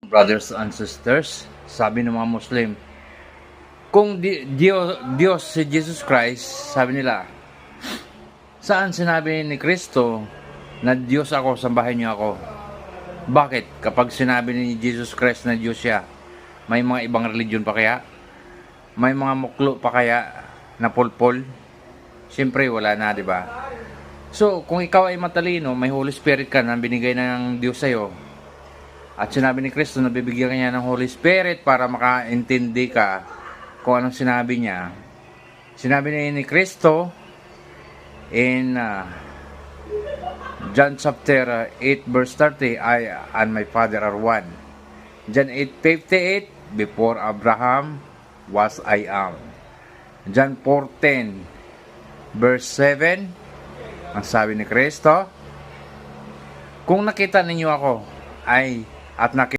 Brothers and sisters, sabi ng mga Muslim, kung Diyos si Jesus Christ, sabi nila, saan sinabi ni Kristo na Diyos ako, sambahin niyo ako? Bakit? Kapag sinabi ni Jesus Christ na Diyos siya, may mga ibang religion pa kaya? May mga muklo pa kaya na pulpol? Siyempre wala na, di ba? So, kung ikaw ay matalino, may Holy Spirit ka na binigay ng Diyos sa'yo, at sinabi ni Kristo na bibigyan ka niya ng Holy Spirit para makaintindi ka kung anong sinabi niya. Sinabi ni Kristo in John chapter 8 verse 30, I and my Father are one. John 8:58, before Abraham was I am. John 4:10 verse 7, ang sabi ni Kristo, kung nakita ninyo ako at nakita